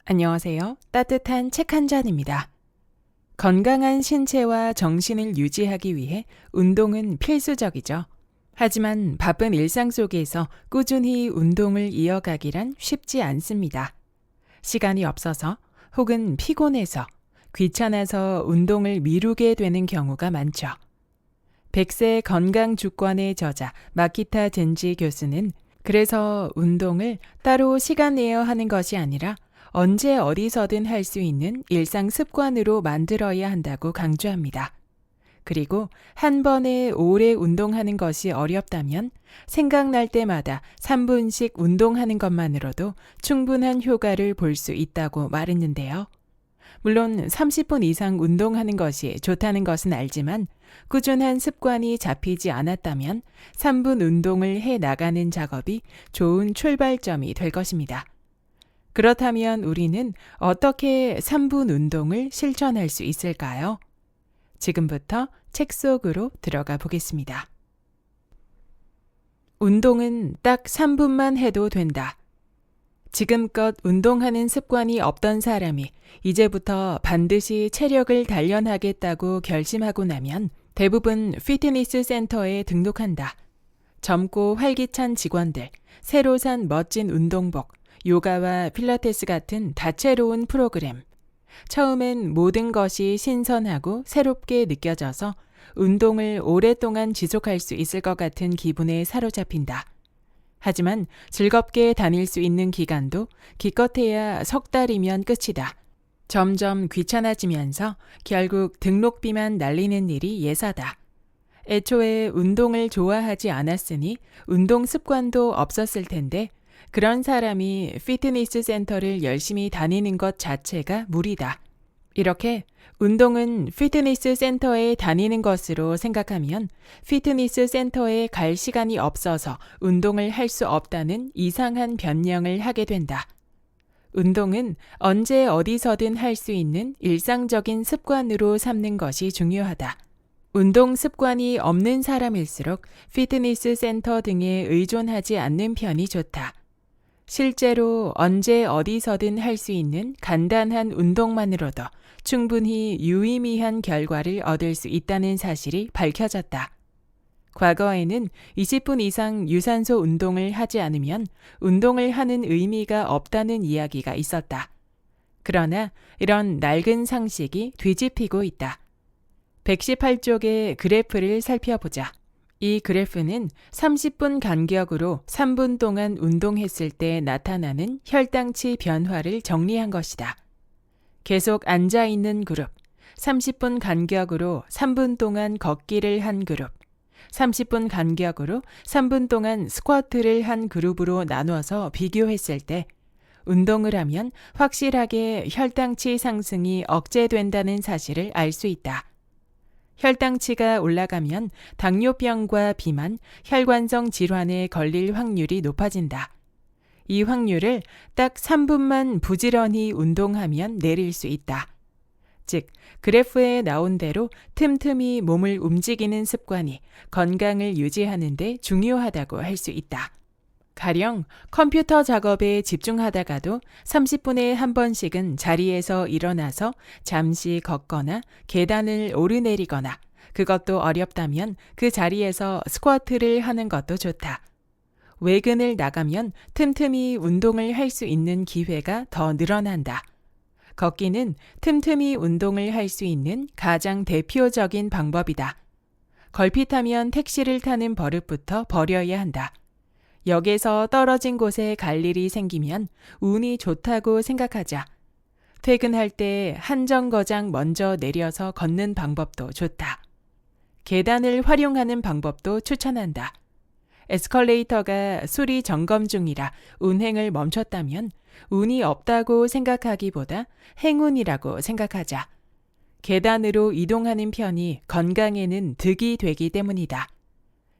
안녕하세요. 따뜻한 책 한 잔입니다. 건강한 신체와 정신을 유지하기 위해 운동은 필수적이죠. 하지만 바쁜 일상 속에서 꾸준히 운동을 이어가기란 쉽지 않습니다. 시간이 없어서 혹은 피곤해서 귀찮아서 운동을 미루게 되는 경우가 많죠. 백세 건강 주권의 저자 마키타 젠지 교수는 그래서 운동을 따로 시간 내어 하는 것이 아니라 언제 어디서든 할 수 있는 일상 습관으로 만들어야 한다고 강조합니다. 그리고 한 번에 오래 운동하는 것이 어렵다면 생각날 때마다 3분씩 운동하는 것만으로도 충분한 효과를 볼 수 있다고 말했는데요. 물론 30분 이상 운동하는 것이 좋다는 것은 알지만 꾸준한 습관이 잡히지 않았다면 3분 운동을 해 나가는 작업이 좋은 출발점이 될 것입니다. 그렇다면 우리는 어떻게 3분 운동을 실천할 수 있을까요? 지금부터 책 속으로 들어가 보겠습니다. 운동은 딱 3분만 해도 된다. 지금껏 운동하는 습관이 없던 사람이 이제부터 반드시 체력을 단련하겠다고 결심하고 나면 대부분 피트니스 센터에 등록한다. 젊고 활기찬 직원들, 새로 산 멋진 운동복, 요가와 필라테스 같은 다채로운 프로그램. 처음엔 모든 것이 신선하고 새롭게 느껴져서 운동을 오랫동안 지속할 수 있을 것 같은 기분에 사로잡힌다. 하지만 즐겁게 다닐 수 있는 기간도 기껏해야 석 달이면 끝이다. 점점 귀찮아지면서 결국 등록비만 날리는 일이 예사다. 애초에 운동을 좋아하지 않았으니 운동 습관도 없었을 텐데 그런 사람이 피트니스 센터를 열심히 다니는 것 자체가 무리다. 이렇게 운동은 피트니스 센터에 다니는 것으로 생각하면 피트니스 센터에 갈 시간이 없어서 운동을 할 수 없다는 이상한 변명을 하게 된다. 운동은 언제 어디서든 할 수 있는 일상적인 습관으로 삼는 것이 중요하다. 운동 습관이 없는 사람일수록 피트니스 센터 등에 의존하지 않는 편이 좋다. 실제로 언제 어디서든 할 수 있는 간단한 운동만으로도 충분히 유의미한 결과를 얻을 수 있다는 사실이 밝혀졌다. 과거에는 20분 이상 유산소 운동을 하지 않으면 운동을 하는 의미가 없다는 이야기가 있었다. 그러나 이런 낡은 상식이 뒤집히고 있다. 118쪽의 그래프를 살펴보자. 이 그래프는 30분 간격으로 3분 동안 운동했을 때 나타나는 혈당치 변화를 정리한 것이다. 계속 앉아있는 그룹, 30분 간격으로 3분 동안 걷기를 한 그룹, 30분 간격으로 3분 동안 스쿼트를 한 그룹으로 나누어서 비교했을 때 운동을 하면 확실하게 혈당치 상승이 억제된다는 사실을 알 수 있다. 혈당치가 올라가면 당뇨병과 비만, 혈관성 질환에 걸릴 확률이 높아진다. 이 확률을 딱 3분만 부지런히 운동하면 내릴 수 있다. 즉, 그래프에 나온 대로 틈틈이 몸을 움직이는 습관이 건강을 유지하는 데 중요하다고 할 수 있다. 가령 컴퓨터 작업에 집중하다가도 30분에 한 번씩은 자리에서 일어나서 잠시 걷거나 계단을 오르내리거나 그것도 어렵다면 그 자리에서 스쿼트를 하는 것도 좋다. 외근을 나가면 틈틈이 운동을 할 수 있는 기회가 더 늘어난다. 걷기는 틈틈이 운동을 할 수 있는 가장 대표적인 방법이다. 걸핏하면 택시를 타는 버릇부터 버려야 한다. 역에서 떨어진 곳에 갈 일이 생기면 운이 좋다고 생각하자. 퇴근할 때 한 정거장 먼저 내려서 걷는 방법도 좋다. 계단을 활용하는 방법도 추천한다. 에스컬레이터가 수리 점검 중이라 운행을 멈췄다면 운이 없다고 생각하기보다 행운이라고 생각하자. 계단으로 이동하는 편이 건강에는 득이 되기 때문이다.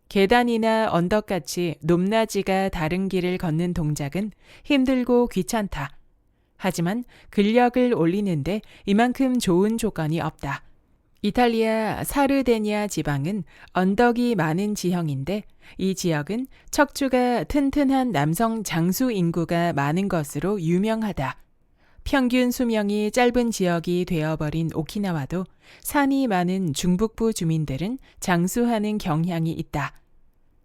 계단이나 언덕같이 높낮이가 다른 길을 걷는 동작은 힘들고 귀찮다. 하지만 근력을 올리는데 이만큼 좋은 조건이 없다. 이탈리아 사르데니아 지방은 언덕이 많은 지형인데 이 지역은 척추가 튼튼한 남성 장수 인구가 많은 것으로 유명하다. 평균 수명이 짧은 지역이 되어버린 오키나와도 산이 많은 중북부 주민들은 장수하는 경향이 있다.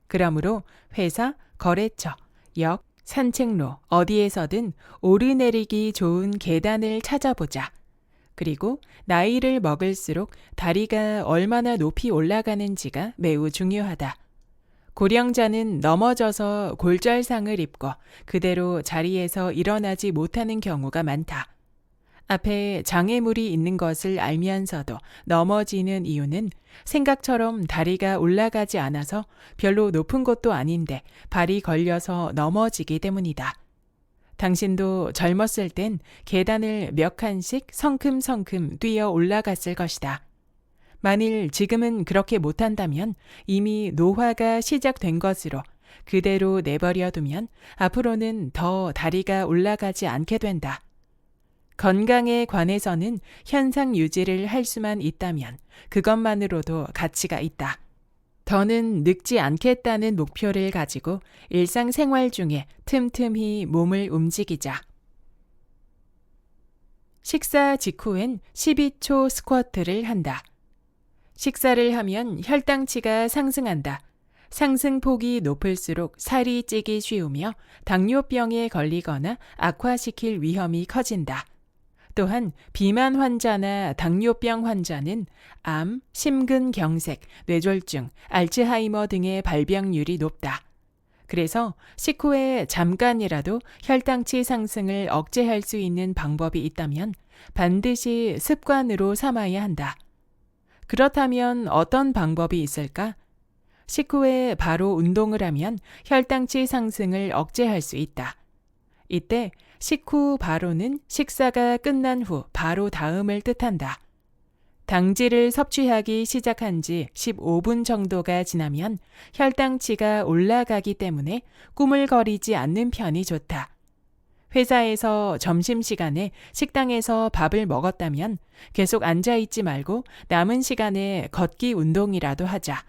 그러므로 회사, 거래처, 역, 산책로 어디에서든 오르내리기 좋은 계단을 찾아보자. 그리고 나이를 먹을수록 다리가 얼마나 높이 올라가는지가 매우 중요하다. 고령자는 넘어져서 골절상을 입고 그대로 자리에서 일어나지 못하는 경우가 많다. 앞에 장애물이 있는 것을 알면서도 넘어지는 이유는 생각처럼 다리가 올라가지 않아서 별로 높은 곳도 아닌데 발이 걸려서 넘어지기 때문이다. 당신도 젊었을 땐 계단을 몇 칸씩 성큼성큼 뛰어 올라갔을 것이다. 만일 지금은 그렇게 못한다면 이미 노화가 시작된 것으로 그대로 내버려두면 앞으로는 더 다리가 올라가지 않게 된다. 건강에 관해서는 현상 유지를 할 수만 있다면 그것만으로도 가치가 있다. 더는 늙지 않겠다는 목표를 가지고 일상생활 중에 틈틈이 몸을 움직이자. 식사 직후엔 12초 스쿼트를 한다. 식사를 하면 혈당치가 상승한다. 상승폭이 높을수록 살이 찌기 쉬우며 당뇨병에 걸리거나 악화시킬 위험이 커진다. 또한 비만 환자나 당뇨병 환자는 암, 심근경색, 뇌졸중, 알츠하이머 등의 발병률이 높다. 그래서 식후에 잠깐이라도 혈당치 상승을 억제할 수 있는 방법이 있다면 반드시 습관으로 삼아야 한다. 그렇다면 어떤 방법이 있을까? 식후에 바로 운동을 하면 혈당치 상승을 억제할 수 있다. 이때 식후 바로는 식사가 끝난 후 바로 다음을 뜻한다. 당질을 섭취하기 시작한 지 15분 정도가 지나면 혈당치가 올라가기 때문에 꾸물거리지 않는 편이 좋다. 회사에서 점심시간에 식당에서 밥을 먹었다면 계속 앉아있지 말고 남은 시간에 걷기 운동이라도 하자.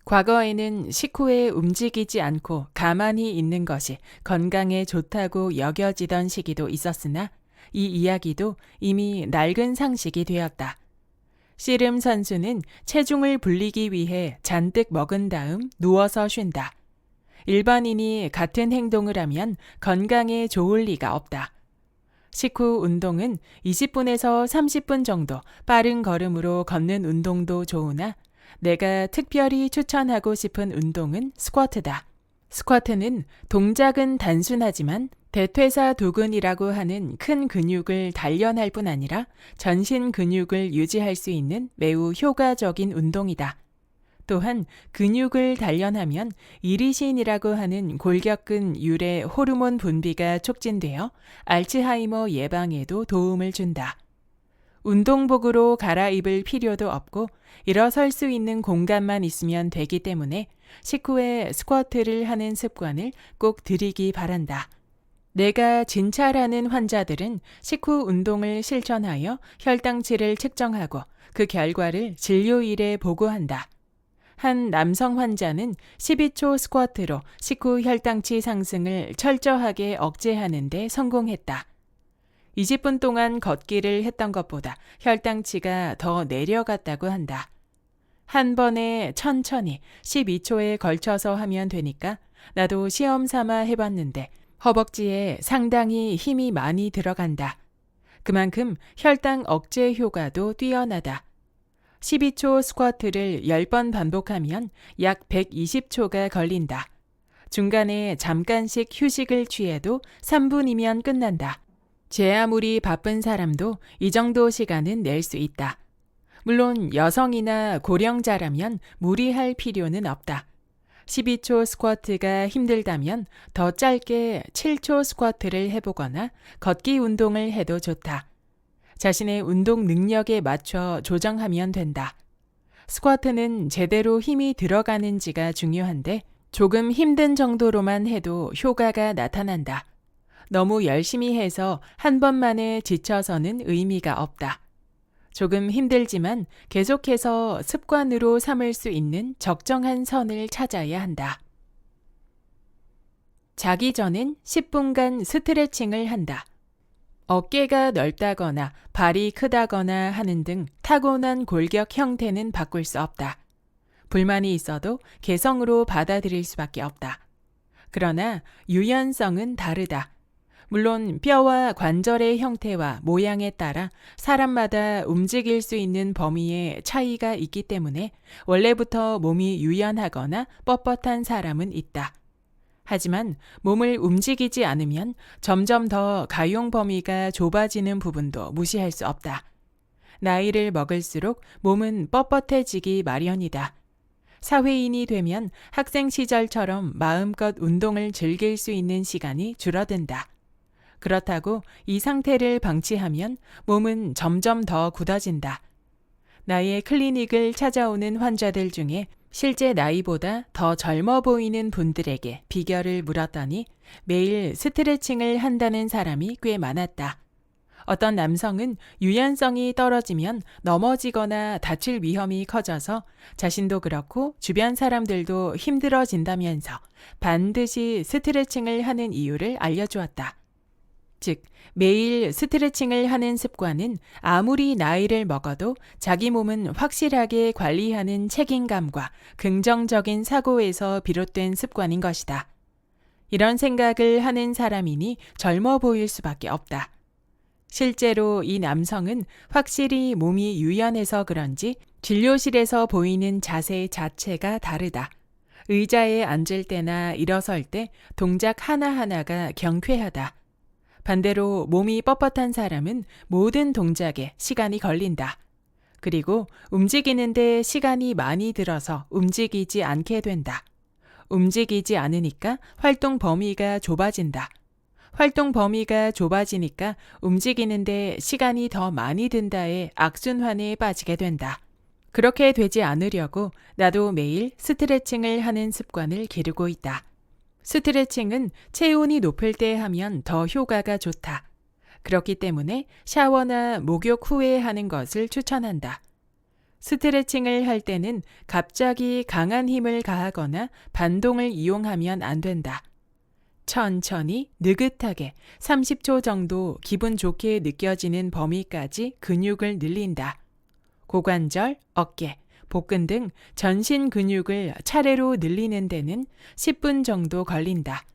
과거에는 식후에 움직이지 않고 가만히 있는 것이 건강에 좋다고 여겨지던 시기도 있었으나 이 이야기도 이미 낡은 상식이 되었다. 씨름 선수는 체중을 불리기 위해 잔뜩 먹은 다음 누워서 쉰다. 일반인이 같은 행동을 하면 건강에 좋을 리가 없다. 식후 운동은 20분에서 30분 정도 빠른 걸음으로 걷는 운동도 좋으나 내가 특별히 추천하고 싶은 운동은 스쿼트다. 스쿼트는 동작은 단순하지만 대퇴사두근이라고 하는 큰 근육을 단련할 뿐 아니라 전신 근육을 유지할 수 있는 매우 효과적인 운동이다. 또한 근육을 단련하면 이리신이라고 하는 골격근 유래 호르몬 분비가 촉진되어 알츠하이머 예방에도 도움을 준다. 운동복으로 갈아입을 필요도 없고 일어설 수 있는 공간만 있으면 되기 때문에 식후에 스쿼트를 하는 습관을 꼭 들이기 바란다. 내가 진찰하는 환자들은 식후 운동을 실천하여 혈당치를 측정하고 그 결과를 진료일에 보고한다. 한 남성 환자는 12초 스쿼트로 식후 혈당치 상승을 철저하게 억제하는 데 성공했다. 20분 동안 걷기를 했던 것보다 혈당치가 더 내려갔다고 한다. 한 번에 천천히 12초에 걸쳐서 하면 되니까 나도 시험 삼아 해봤는데 허벅지에 상당히 힘이 많이 들어간다. 그만큼 혈당 억제 효과도 뛰어나다. 12초 스쿼트를 10번 반복하면 약 120초가 걸린다. 중간에 잠깐씩 휴식을 취해도 3분이면 끝난다. 제 아무리 바쁜 사람도 이 정도 시간은 낼 수 있다. 물론 여성이나 고령자라면 무리할 필요는 없다. 12초 스쿼트가 힘들다면 더 짧게 7초 스쿼트를 해보거나 걷기 운동을 해도 좋다. 자신의 운동 능력에 맞춰 조정하면 된다. 스쿼트는 제대로 힘이 들어가는지가 중요한데 조금 힘든 정도로만 해도 효과가 나타난다. 너무 열심히 해서 한 번만에 지쳐서는 의미가 없다. 조금 힘들지만 계속해서 습관으로 삼을 수 있는 적정한 선을 찾아야 한다. 자기 전엔 10분간 스트레칭을 한다. 어깨가 넓다거나 발이 크다거나 하는 등 타고난 골격 형태는 바꿀 수 없다. 불만이 있어도 개성으로 받아들일 수밖에 없다. 그러나 유연성은 다르다. 물론 뼈와 관절의 형태와 모양에 따라 사람마다 움직일 수 있는 범위에 차이가 있기 때문에 원래부터 몸이 유연하거나 뻣뻣한 사람은 있다. 하지만 몸을 움직이지 않으면 점점 더 가용 범위가 좁아지는 부분도 무시할 수 없다. 나이를 먹을수록 몸은 뻣뻣해지기 마련이다. 사회인이 되면 학생 시절처럼 마음껏 운동을 즐길 수 있는 시간이 줄어든다. 그렇다고 이 상태를 방치하면 몸은 점점 더 굳어진다. 나의 클리닉을 찾아오는 환자들 중에 실제 나이보다 더 젊어 보이는 분들에게 비결을 물었더니 매일 스트레칭을 한다는 사람이 꽤 많았다. 어떤 남성은 유연성이 떨어지면 넘어지거나 다칠 위험이 커져서 자신도 그렇고 주변 사람들도 힘들어진다면서 반드시 스트레칭을 하는 이유를 알려주었다. 즉, 매일 스트레칭을 하는 습관은 아무리 나이를 먹어도 자기 몸은 확실하게 관리하는 책임감과 긍정적인 사고에서 비롯된 습관인 것이다. 이런 생각을 하는 사람이니 젊어 보일 수밖에 없다. 실제로 이 남성은 확실히 몸이 유연해서 그런지 진료실에서 보이는 자세 자체가 다르다. 의자에 앉을 때나 일어설 때 동작 하나하나가 경쾌하다. 반대로 몸이 뻣뻣한 사람은 모든 동작에 시간이 걸린다. 그리고 움직이는데 시간이 많이 들어서 움직이지 않게 된다. 움직이지 않으니까 활동 범위가 좁아진다. 활동 범위가 좁아지니까 움직이는데 시간이 더 많이 든다에 악순환에 빠지게 된다. 그렇게 되지 않으려고 나도 매일 스트레칭을 하는 습관을 기르고 있다. 스트레칭은 체온이 높을 때 하면 더 효과가 좋다. 그렇기 때문에 샤워나 목욕 후에 하는 것을 추천한다. 스트레칭을 할 때는 갑자기 강한 힘을 가하거나 반동을 이용하면 안 된다. 천천히 느긋하게 30초 정도 기분 좋게 느껴지는 범위까지 근육을 늘린다. 고관절, 어깨, 복근 등 전신 근육을 차례로 늘리는 데는 10분 정도 걸린다.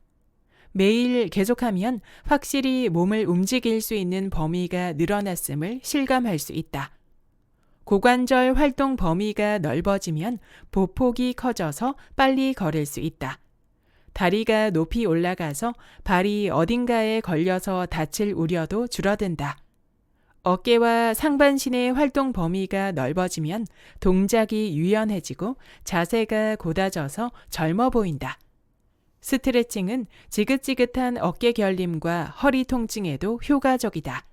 매일 계속하면 확실히 몸을 움직일 수 있는 범위가 늘어났음을 실감할 수 있다. 고관절 활동 범위가 넓어지면 보폭이 커져서 빨리 걸을 수 있다. 다리가 높이 올라가서 발이 어딘가에 걸려서 다칠 우려도 줄어든다. 어깨와 상반신의 활동 범위가 넓어지면 동작이 유연해지고 자세가 곧아져서 젊어 보인다. 스트레칭은 지긋지긋한 어깨 결림과 허리 통증에도 효과적이다.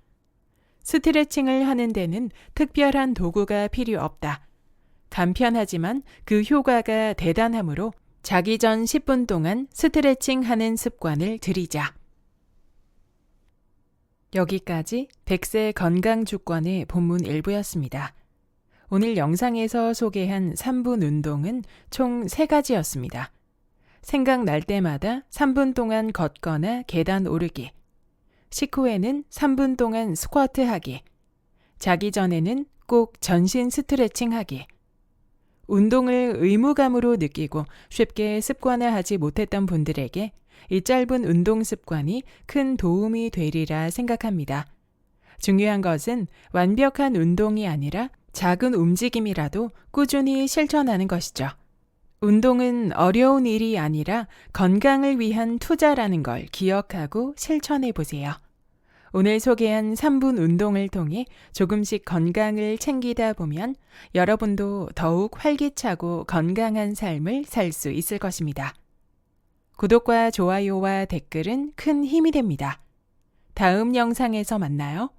스트레칭을 하는 데는 특별한 도구가 필요 없다. 간편하지만 그 효과가 대단하므로 자기 전 10분 동안 스트레칭 하는 습관을 들이자. 여기까지 100세 건강주권의 본문 일부였습니다. 오늘 영상에서 소개한 3분 운동은 총 3가지였습니다. 생각날 때마다 3분 동안 걷거나 계단 오르기, 식후에는 3분 동안 스쿼트 하기, 자기 전에는 꼭 전신 스트레칭 하기. 운동을 의무감으로 느끼고 쉽게 습관화하지 못했던 분들에게 이 짧은 운동 습관이 큰 도움이 되리라 생각합니다. 중요한 것은 완벽한 운동이 아니라 작은 움직임이라도 꾸준히 실천하는 것이죠. 운동은 어려운 일이 아니라 건강을 위한 투자라는 걸 기억하고 실천해 보세요. 오늘 소개한 3분 운동을 통해 조금씩 건강을 챙기다 보면 여러분도 더욱 활기차고 건강한 삶을 살 수 있을 것입니다. 구독과 좋아요와 댓글은 큰 힘이 됩니다. 다음 영상에서 만나요.